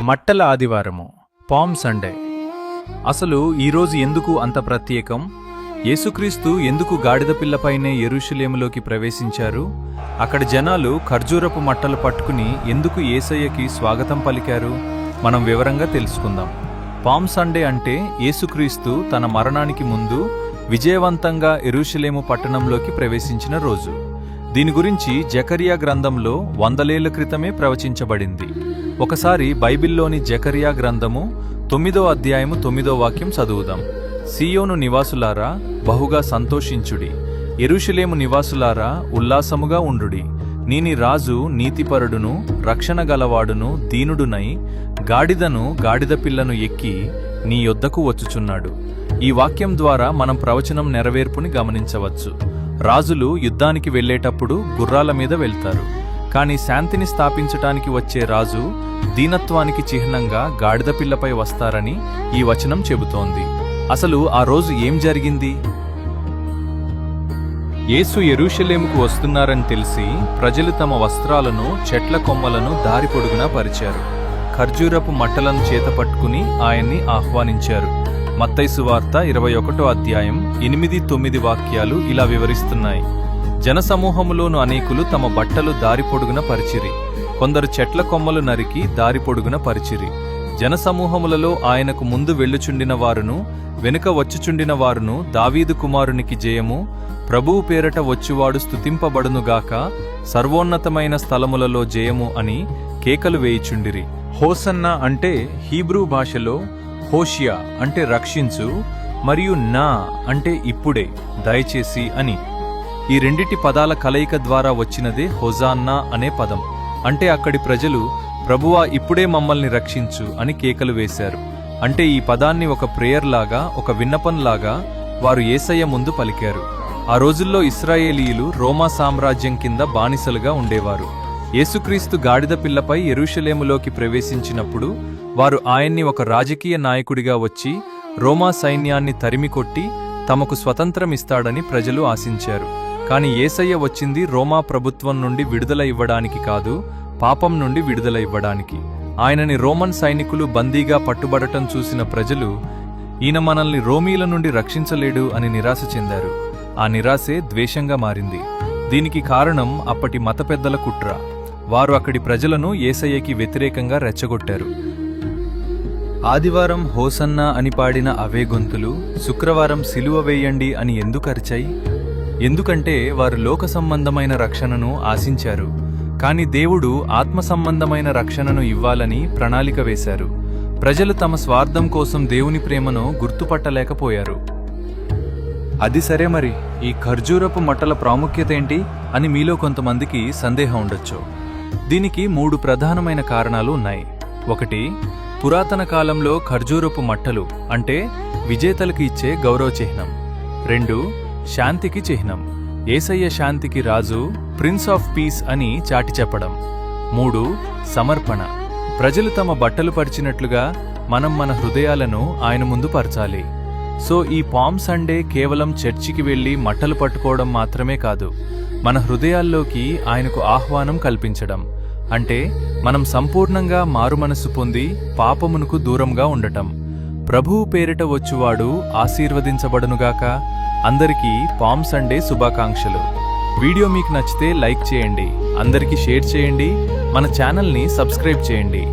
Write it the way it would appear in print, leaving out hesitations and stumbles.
మట్టల ఆదివారము, palm Sunday. అసలు ఈరోజు ఎందుకు అంత ప్రత్యేకం? యేసుక్రీస్తు ఎందుకు గాడిద పిల్లపైనే యెరూషలేములోకి ప్రవేశించారు? అక్కడ జనాలు ఖర్జూరపు మట్టలు పట్టుకుని ఎందుకు యేసయ్యకి స్వాగతం పలికారు? మనం వివరంగా తెలుసుకుందాం. పామ్ సండే అంటే యేసుక్రీస్తు తన మరణానికి ముందు విజయవంతంగా యెరూషలేము పట్టణంలోకి ప్రవేశించిన రోజు. దీని గురించి జకరియా గ్రంథంలో 100 ఏళ్ల క్రితమే ప్రవచించబడింది. ఒకసారి బైబిల్లోని జకరియా గ్రంథము 9వ అధ్యాయము 9వ వాక్యం చదువుదాం. సీయోను నివాసులారా బహుగా సంతోషించుడి, యెరూషలేము నివాసులారా ఉల్లాసముగా ఉండుడి. నీని రాజు నీతిపరుడును రక్షణ గలవాడును దీనుడునై గాడిదను గాడిద పిల్లను ఎక్కి నీ యొద్దకు వచ్చుచున్నాడు. ఈ వాక్యం ద్వారా మనం ప్రవచనం నెరవేర్పుని గమనించవచ్చు. రాజులు యుద్ధానికి వెళ్లేటప్పుడు గుర్రాల మీద వెళ్తారు, కానీ శాంతిని స్థాపించటానికి వచ్చే రాజు దీనత్వానికి చిహ్నంగా గాడిద పిల్లపై వస్తారని ఈ వచనం చెబుతోంది. అసలు ఆ రోజు ఏం జరిగింది? యేసు యెరూషలేముకు వస్తున్నారని తెలిసి ప్రజలు తమ వస్త్రాలను చెట్ల కొమ్మలను దారి పొడుగునా పరిచారు. ఖర్జూరపు మట్టలను చేతపట్టుకుని ఆయన్ని ఆహ్వానించారు. మత్తయి సువార్త 21వ అధ్యాయం 8-9 వాక్యాలు ఇలా వివరిస్తున్నాయి. జనసమూహములోను అనేకులు తమ బట్టలు దారి పొడుగున పరిచిరి, కొందరు చెట్ల కొమ్మలు నరికి దారి పొడుగున పరిచిరి. జనసమూహములలో ఆయనకు ముందు వెళ్ళుచుండిన వారును వెనుక వచ్చుచుండిన వారును దావీదు కుమారునికి జయము, ప్రభువు పేరట వచ్చువాడు స్తుతింపబడునుగాక, సర్వోన్నతమైన స్థలములలో జయము అని కేకలు వేయిచుండిరి. హోసన్నా అంటే హీబ్రూ భాషలో హోషియా అంటే రక్షించు, మరియు నా అంటే ఇప్పుడే, దయచేసి అని. ఈ రెండిటి పదాల కలయిక ద్వారా వచ్చినదే హోజాన్నా అనే పదం. అంటే అక్కడి ప్రజలు ప్రభువా ఇప్పుడే మమ్మల్ని రక్షించు అని కేకలు వేశారు. అంటే ఈ పదాన్ని ఒక ప్రేయర్ లాగా, ఒక విన్నపంలాగా వారు యేసయ్య ముందు పలికారు. ఆ రోజుల్లో ఇశ్రాయేలీయులు రోమా సామ్రాజ్యం కింద బానిసలుగా ఉండేవారు. యేసుక్రీస్తు గాడిద పిల్లపై యెరూషలేములోకి ప్రవేశించినప్పుడు వారు ఆయన్ని ఒక రాజకీయ నాయకుడిగా వచ్చి రోమా సైన్యాన్ని తరిమికొట్టి తమకు స్వతంత్రం ఇస్తాడని ప్రజలు ఆశించారు. కాని యేసయ్య వచ్చింది రోమా ప్రభుత్వం నుండి విడుదల ఇవ్వడానికి కాదు, పాపం నుండి విడుదల ఇవ్వడానికి. ఆయనని రోమన్ సైనికులు బందీగా పట్టుబడటం చూసిన ప్రజలు ఈయన మనల్ని రోమీల నుండి రక్షించలేడు అని నిరాశ చెందారు. ఆ నిరాశే ద్వేషంగా మారింది. దీనికి కారణం అప్పటి మత పెద్దల కుట్ర. వారు అక్కడి ప్రజలను యేసయ్యకి వ్యతిరేకంగా రెచ్చగొట్టారు. ఆదివారం హోసన్నా అని పాడిన అవే గొంతులు శుక్రవారం సిలువ వేయండి అని ఎందుకు అరిచాయి? ఎందుకంటే వారు లోక సంబంధమైన రక్షణను ఆశించారు, కాని దేవుడు ఆత్మ సంబంధమైన రక్షణను ఇవ్వాలని ప్రణాళిక వేశారు. ప్రజలు తమ స్వార్థం కోసం దేవుని ప్రేమను గుర్తుపట్టలేకపోయారు. అది సరే, మరి ఈ ఖర్జూరపు మట్టల ప్రాముఖ్యత ఏంటి అని మీలో కొంతమందికి సందేహం ఉండొచ్చు. దీనికి 3 ప్రధానమైన కారణాలు ఉన్నాయి. 1, పురాతన కాలంలో ఖర్జూరపు మట్టలు అంటే విజేతలకు ఇచ్చే గౌరవ చిహ్నం. 2, శాంతికి చిహ్నం. యేసయ్య శాంతికి రాజు, ప్రిన్స్ ఆఫ్ పీస్ అని చాటి చెప్పడం. 3, సమర్పణ. ప్రజలు తమ బట్టలు పరిచినట్లుగా మనం మన హృదయాలను ఆయన ముందు పరచాలి. సో ఈ పామ్ సండే కేవలం చర్చికి వెళ్లి మట్టలు పట్టుకోవడం మాత్రమే కాదు, మన హృదయాల్లోకి ఆయనకు ఆహ్వానం కల్పించడం. అంటే మనం సంపూర్ణంగా మారుమనస్సు పొంది పాపమునకు దూరంగా ఉండటం. ప్రభువు పేరిట వచ్చువాడు ఆశీర్వదించబడునుగాక. అందరికీ పామ్ సండే శుభాకాంక్షలు. వీడియో మీకు నచ్చితే లైక్ చేయండి, అందరికీ షేర్ చేయండి, మన ఛానల్ని సబ్స్క్రైబ్ చేయండి.